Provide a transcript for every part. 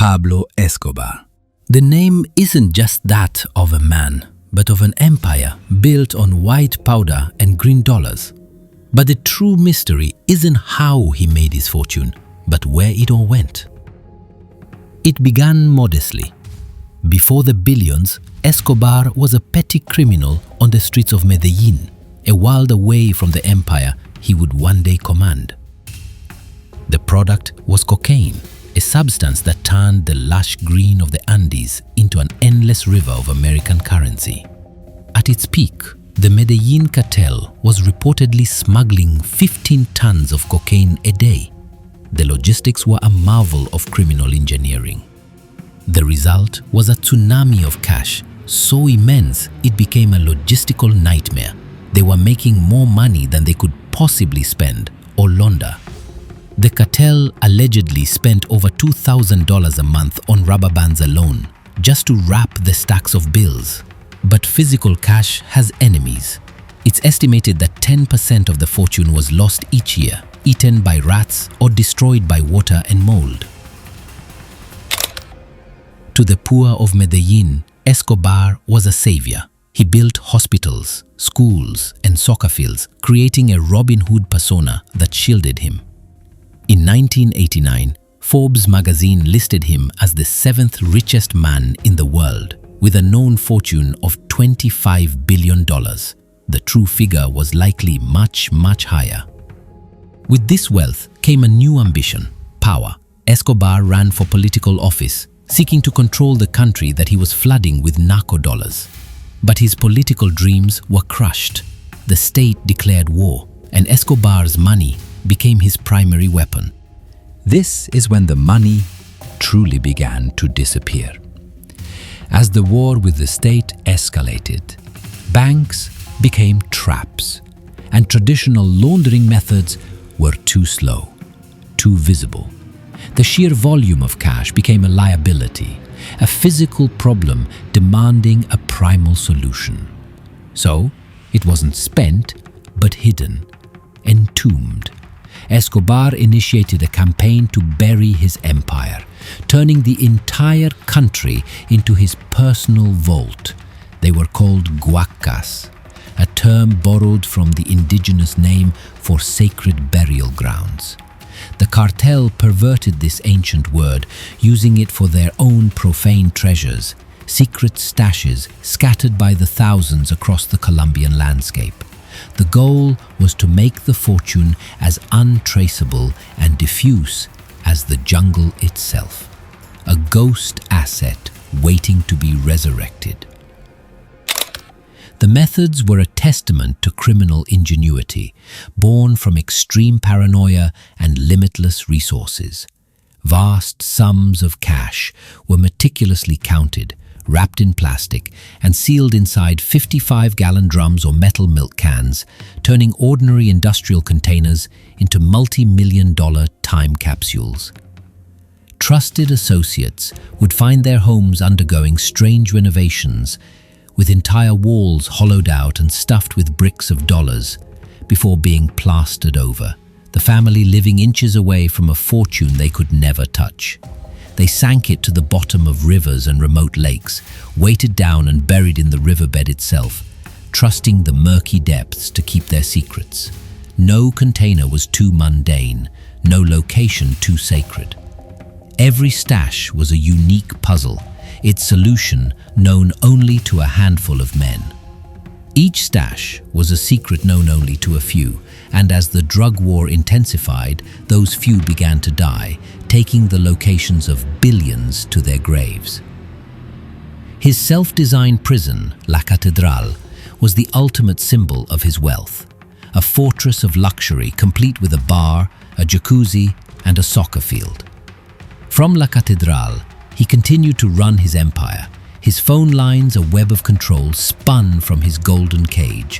Pablo Escobar. The name isn't just that of a man, but of an empire built on white powder and green dollars. But the true mystery isn't how he made his fortune, but where it all went. It began modestly. Before the billions, Escobar was a petty criminal on the streets of Medellín, a world away from the empire he would one day command. The product was cocaine, a substance that turned the lush green of the Andes into an endless river of American currency. At its peak, the Medellín Cartel was reportedly smuggling 15 tons of cocaine a day. The logistics were a marvel of criminal engineering. The result was a tsunami of cash, so immense it became a logistical nightmare. They were making more money than they could possibly spend or launder. The cartel allegedly spent over $2,000 a month on rubber bands alone, just to wrap the stacks of bills. But physical cash has enemies. It's estimated that 10% of the fortune was lost each year, eaten by rats or destroyed by water and mold. To the poor of Medellín, Escobar was a savior. He built hospitals, schools, and soccer fields, creating a Robin Hood persona that shielded him. In 1989, Forbes magazine listed him as the 7th richest man in the world, with a known fortune of $25 billion. The true figure was likely much, much higher. With this wealth came a new ambition: power. Escobar ran for political office, seeking to control the country that he was flooding with narco dollars. But his political dreams were crushed. The state declared war, and Escobar's money became his primary weapon. This is when the money truly began to disappear. As the war with the state escalated, banks became traps, and traditional laundering methods were too slow, too visible. The sheer volume of cash became a liability, a physical problem demanding a primal solution. So, it wasn't spent, but hidden, entombed. Escobar initiated a campaign to bury his empire, turning the entire country into his personal vault. They were called huacas, a term borrowed from the indigenous name for sacred burial grounds. The cartel perverted this ancient word, using it for their own profane treasures, secret stashes scattered by the thousands across the Colombian landscape. The goal was to make the fortune as untraceable and diffuse as the jungle itself, a ghost asset waiting to be resurrected. The methods were a testament to criminal ingenuity, born from extreme paranoia and limitless resources. Vast sums of cash were meticulously counted, wrapped in plastic, and sealed inside 55-gallon drums or metal milk cans, turning ordinary industrial containers into multi-million-dollar time capsules. Trusted associates would find their homes undergoing strange renovations, with entire walls hollowed out and stuffed with bricks of dollars, before being plastered over, the family living inches away from a fortune they could never touch. They sank it to the bottom of rivers and remote lakes, weighted down and buried in the riverbed itself, trusting the murky depths to keep their secrets. No container was too mundane, no location too sacred. Every stash was a unique puzzle, its solution known only to a handful of men. Each stash was a secret known only to a few, and as the drug war intensified, those few began to die, taking the locations of billions to their graves. His self-designed prison, La Catedral, was the ultimate symbol of his wealth, a fortress of luxury complete with a bar, a jacuzzi, and a soccer field. From La Catedral, he continued to run his empire, his phone lines a web of control spun from his golden cage.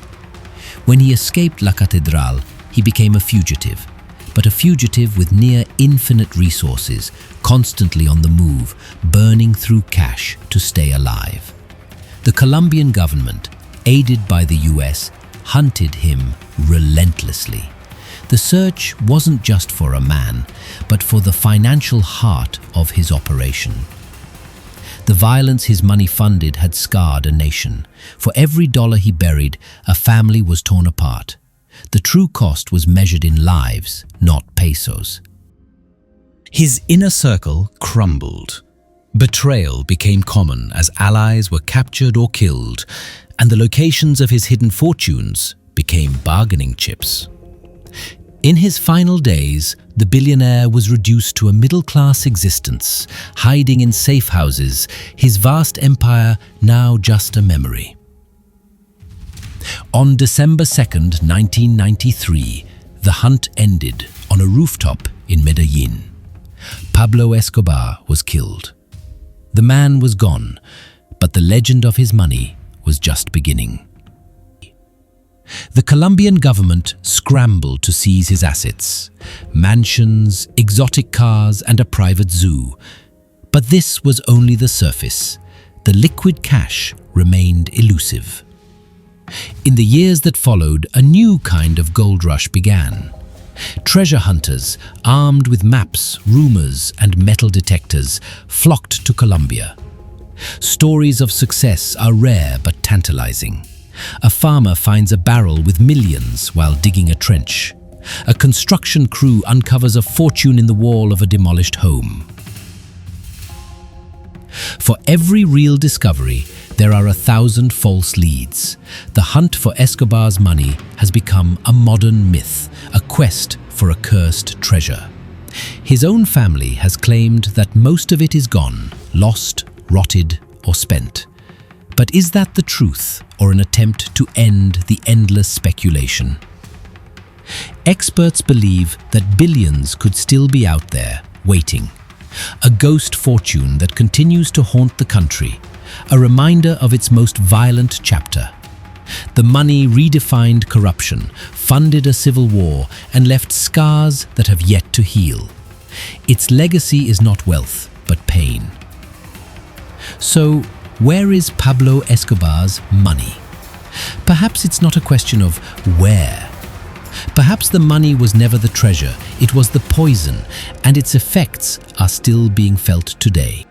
When he escaped La Catedral, he became a fugitive, but a fugitive with near infinite resources, constantly on the move, burning through cash to stay alive. The Colombian government, aided by the US, hunted him relentlessly. The search wasn't just for a man, but for the financial heart of his operation. The violence his money funded had scarred a nation. For every dollar he buried, a family was torn apart. The true cost was measured in lives, not pesos. His inner circle crumbled. Betrayal became common as allies were captured or killed, and the locations of his hidden fortunes became bargaining chips. In his final days, the billionaire was reduced to a middle-class existence, hiding in safe houses, his vast empire now just a memory. On December 2nd, 1993, the hunt ended on a rooftop in Medellín. Pablo Escobar was killed. The man was gone, but the legend of his money was just beginning. The Colombian government scrambled to seize his assets, mansions, exotic cars, and a private zoo. But this was only the surface. The liquid cash remained elusive. In the years that followed, a new kind of gold rush began. Treasure hunters, armed with maps, rumors, and metal detectors, flocked to Colombia. Stories of success are rare but tantalizing. A farmer finds a barrel with millions while digging a trench. A construction crew uncovers a fortune in the wall of a demolished home. For every real discovery, there are 1,000 false leads. The hunt for Escobar's money has become a modern myth, a quest for a cursed treasure. His own family has claimed that most of it is gone, lost, rotted, or spent. But is that the truth, or an attempt to end the endless speculation? Experts believe that billions could still be out there, waiting. A ghost fortune that continues to haunt the country, a reminder of its most violent chapter. The money redefined corruption, funded a civil war, and left scars that have yet to heal. Its legacy is not wealth, but pain. So, where is Pablo Escobar's money? Perhaps it's not a question of where. Perhaps the money was never the treasure, it was the poison, and its effects are still being felt today.